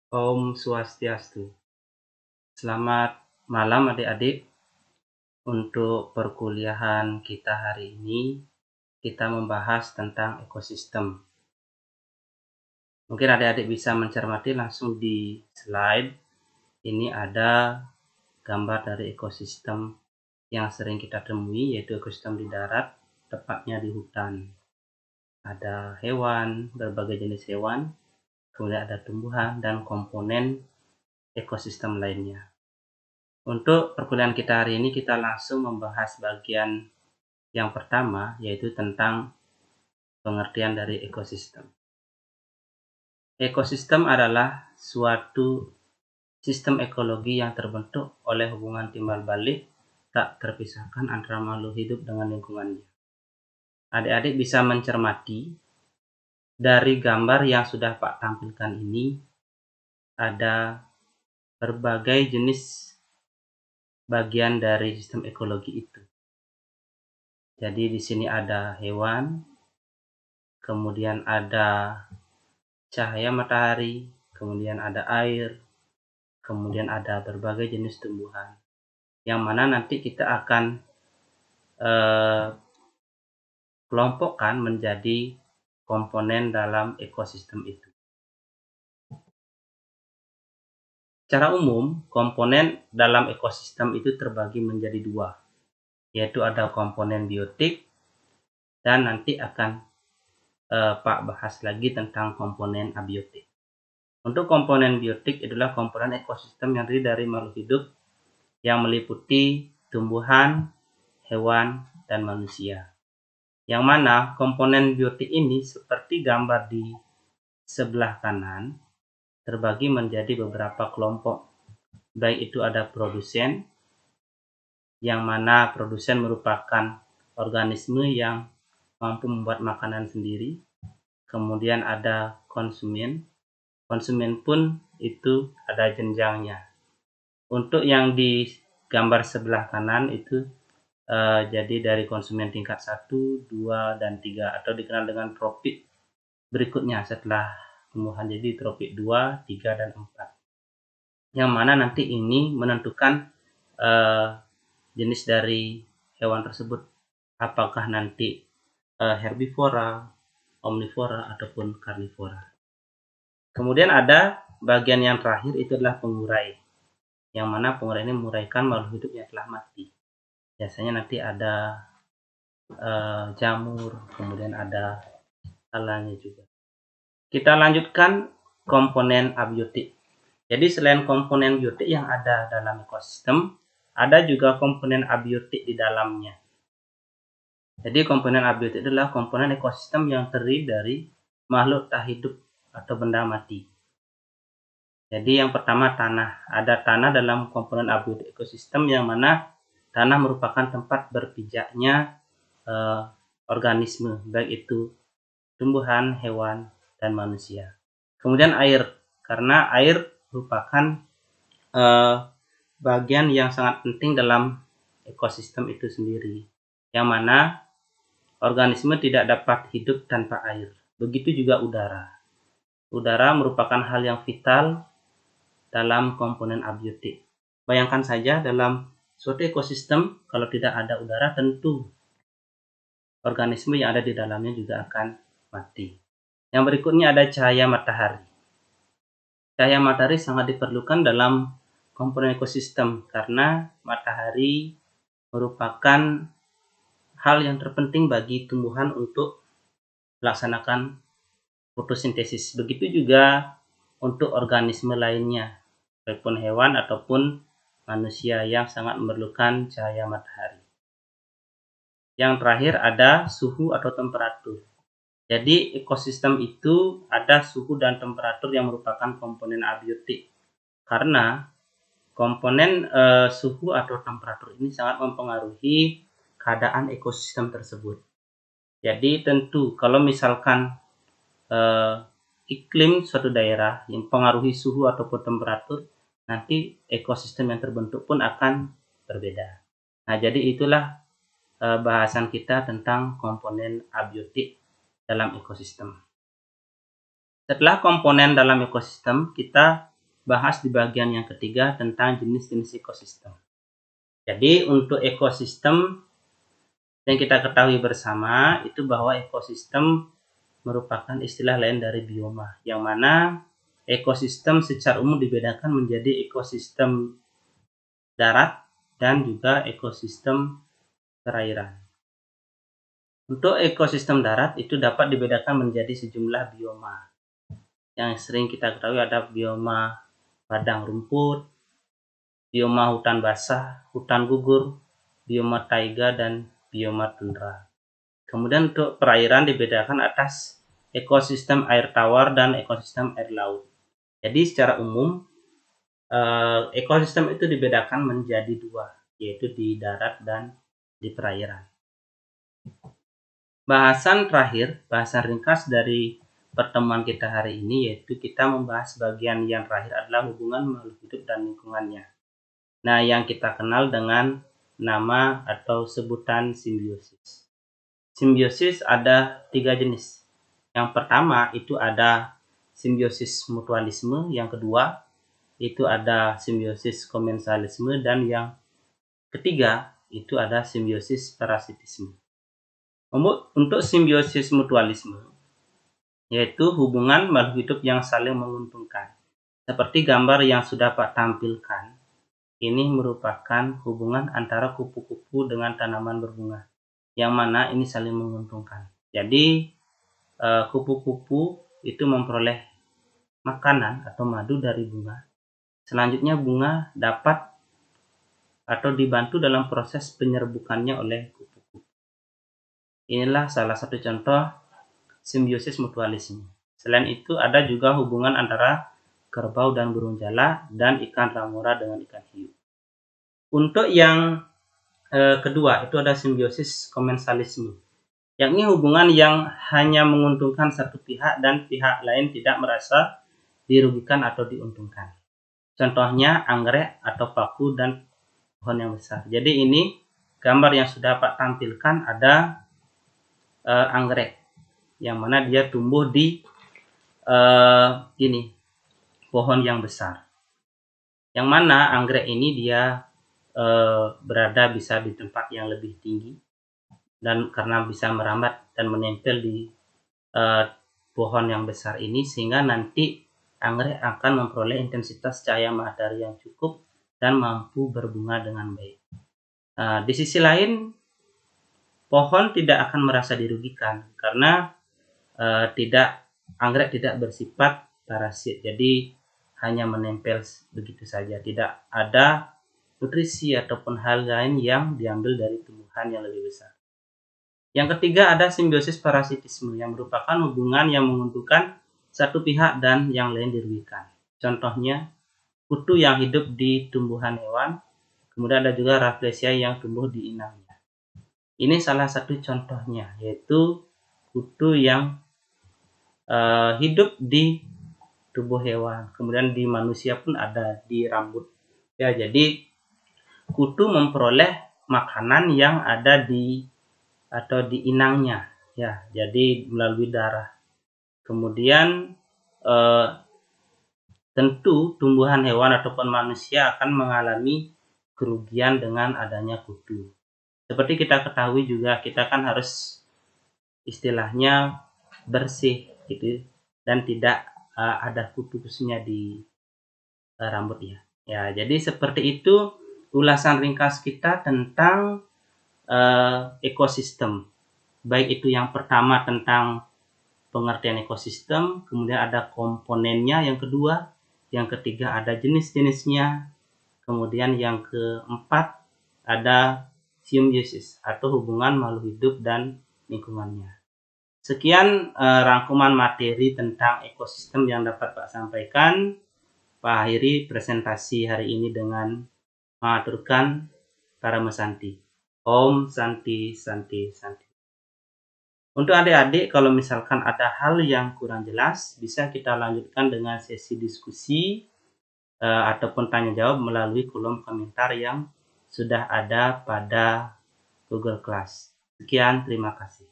Om Swastiastu. Selamat malam adik-adik. Untuk perkuliahan kita hari ini, kita membahas tentang ekosistem. Mungkin adik-adik bisa mencermati langsung di slide. Ini ada gambar dari ekosistem yang sering kita temui, yaitu ekosistem di darat, tepatnya di hutan. Ada hewan, berbagai jenis hewan, kemudian ada tumbuhan dan komponen ekosistem lainnya. Untuk perkuliahan kita hari ini, kita langsung membahas bagian yang pertama, yaitu tentang pengertian dari ekosistem. Ekosistem adalah suatu sistem ekologi yang terbentuk oleh hubungan timbal balik tak terpisahkan antara makhluk hidup dengan lingkungannya. Adik-adik bisa mencermati dari gambar yang sudah Pak tampilkan ini, ada berbagai jenis bagian dari sistem ekologi itu. Jadi di sini ada hewan, kemudian ada cahaya matahari, kemudian ada air, kemudian ada berbagai jenis tumbuhan, yang mana nanti kita akan kelompokkan menjadi komponen dalam ekosistem itu. Secara umum, komponen dalam ekosistem itu terbagi menjadi dua, yaitu ada komponen biotik, dan nanti akan Pak bahas lagi tentang komponen abiotik. Untuk komponen biotik adalah komponen ekosistem yang terdiri dari makhluk hidup yang meliputi tumbuhan, hewan, dan manusia. Yang mana komponen biotik ini seperti gambar di sebelah kanan terbagi menjadi beberapa kelompok. Baik itu ada produsen, yang mana produsen merupakan organisme yang mampu membuat makanan sendiri. Kemudian ada konsumen. Konsumen pun itu ada jenjangnya. Untuk yang di gambar sebelah kanan itu jadi dari konsumen tingkat 1, 2, dan 3 atau dikenal dengan tropik berikutnya setelah tumbuhan, jadi tropik 2, 3, dan 4. Yang mana nanti ini menentukan jenis dari hewan tersebut, apakah nanti herbivora, omnivora, ataupun karnivora. Kemudian ada bagian yang terakhir, itu adalah pengurai, yang mana pengurai ini menguraikan makhluk hidup yang telah mati. Biasanya nanti ada jamur, kemudian ada alanya juga. Kita lanjutkan komponen abiotik. Jadi selain komponen biotik yang ada dalam ekosistem, ada juga komponen abiotik di dalamnya. Jadi komponen abiotik adalah komponen ekosistem yang terdiri dari makhluk tak hidup atau benda mati. Jadi yang pertama tanah. Ada tanah dalam komponen abiotik ekosistem, yang mana tanah merupakan tempat berpijaknya organisme, baik itu tumbuhan, hewan, dan manusia. Kemudian air, karena air merupakan bagian yang sangat penting dalam ekosistem itu sendiri, yang mana organisme tidak dapat hidup tanpa air. Begitu juga udara. Udara merupakan hal yang vital dalam komponen abiotik. Bayangkan saja dalam suatu ekosistem, kalau tidak ada udara, tentu organisme yang ada di dalamnya juga akan mati. Yang berikutnya ada cahaya matahari. Cahaya matahari sangat diperlukan dalam komponen ekosistem karena matahari merupakan hal yang terpenting bagi tumbuhan untuk melaksanakan fotosintesis. Begitu juga untuk organisme lainnya, baik pun hewan ataupun manusia, yang sangat memerlukan cahaya matahari. Yang terakhir ada suhu atau temperatur. Jadi ekosistem itu ada suhu dan temperatur yang merupakan komponen abiotik, karena komponen suhu atau temperatur ini sangat mempengaruhi keadaan ekosistem tersebut. Jadi tentu kalau misalkan iklim suatu daerah yang mempengaruhi suhu ataupun temperatur, nanti ekosistem yang terbentuk pun akan berbeda. Nah, jadi itulah bahasan kita tentang komponen abiotik dalam ekosistem. Setelah komponen dalam ekosistem, kita bahas di bagian yang ketiga tentang jenis-jenis ekosistem. Jadi untuk ekosistem yang kita ketahui bersama itu bahwa ekosistem merupakan istilah lain dari bioma, yang mana ekosistem secara umum dibedakan menjadi ekosistem darat dan juga ekosistem perairan. Untuk ekosistem darat itu dapat dibedakan menjadi sejumlah bioma. Yang sering kita ketahui ada bioma padang rumput, bioma hutan basah, hutan gugur, bioma taiga, dan bioma tundra. Kemudian untuk perairan dibedakan atas ekosistem air tawar dan ekosistem air laut. Jadi secara umum ekosistem itu dibedakan menjadi dua, yaitu di darat dan di perairan. Bahasan ringkas dari pertemuan kita hari ini yaitu kita membahas bagian yang terakhir adalah hubungan makhluk hidup dan lingkungannya. Nah, yang kita kenal dengan nama atau sebutan simbiosis. Simbiosis ada 3 jenis. Yang pertama itu ada simbiosis mutualisme, yang kedua itu ada simbiosis komensalisme, dan yang ketiga itu ada simbiosis parasitisme. Untuk simbiosis mutualisme, yaitu hubungan makhluk hidup yang saling menguntungkan. Seperti gambar yang sudah Pak tampilkan, ini merupakan hubungan antara kupu-kupu dengan tanaman berbunga, yang mana ini saling menguntungkan. Jadi, kupu-kupu itu memperoleh makanan atau madu dari bunga. Selanjutnya bunga dapat atau dibantu dalam proses penyerbukannya oleh kupu-kupu. Inilah salah satu contoh simbiosis mutualisme. Selain itu ada juga hubungan antara kerbau dan burung jala dan ikan ramura dengan ikan hiu. Untuk yang kedua itu ada simbiosis komensalisme, yakni hubungan yang hanya menguntungkan satu pihak dan pihak lain tidak merasa dirugikan atau diuntungkan. Contohnya anggrek atau paku dan pohon yang besar. Jadi ini gambar yang sudah Pak tampilkan ada anggrek, yang mana dia tumbuh di pohon yang besar. Yang mana anggrek ini dia berada bisa di tempat yang lebih tinggi, dan karena bisa merambat dan menempel di pohon yang besar ini, sehingga nanti anggrek akan memperoleh intensitas cahaya matahari yang cukup dan mampu berbunga dengan baik. Di sisi lain, pohon tidak akan merasa dirugikan karena anggrek tidak bersifat parasit, jadi hanya menempel begitu saja, tidak ada nutrisi ataupun hal lain yang diambil dari tumbuhan yang lebih besar. Yang ketiga ada simbiosis parasitisme, yang merupakan hubungan yang menguntungkan satu pihak dan yang lain dirugikan. Contohnya kutu yang hidup di tumbuhan hewan, kemudian ada juga Rafflesia yang tumbuh di inangnya. Ini salah satu contohnya, yaitu kutu yang hidup di tubuh hewan, kemudian di manusia pun ada di rambut. Ya, jadi kutu memperoleh makanan yang ada di inangnya, ya, jadi melalui darah. Kemudian tentu tumbuhan hewan ataupun manusia akan mengalami kerugian dengan adanya kutu. Seperti kita ketahui juga, kita kan harus istilahnya bersih gitu, dan tidak ada kutu khususnya di rambut ya. Ya, jadi seperti itu ulasan ringkas kita tentang ekosistem. Baik itu yang pertama tentang pengertian ekosistem, kemudian ada komponennya yang kedua, yang ketiga ada jenis-jenisnya, kemudian yang keempat ada simbiosis atau hubungan makhluk hidup dan lingkungannya. Sekian rangkuman materi tentang ekosistem yang dapat Pak sampaikan. Pak akhiri presentasi hari ini dengan mengaturkan Karama Santi. Om Santi Santi Santi. Untuk adik-adik, kalau misalkan ada hal yang kurang jelas, bisa kita lanjutkan dengan sesi diskusi ataupun tanya jawab melalui kolom komentar yang sudah ada pada Google Class. Sekian, terima kasih.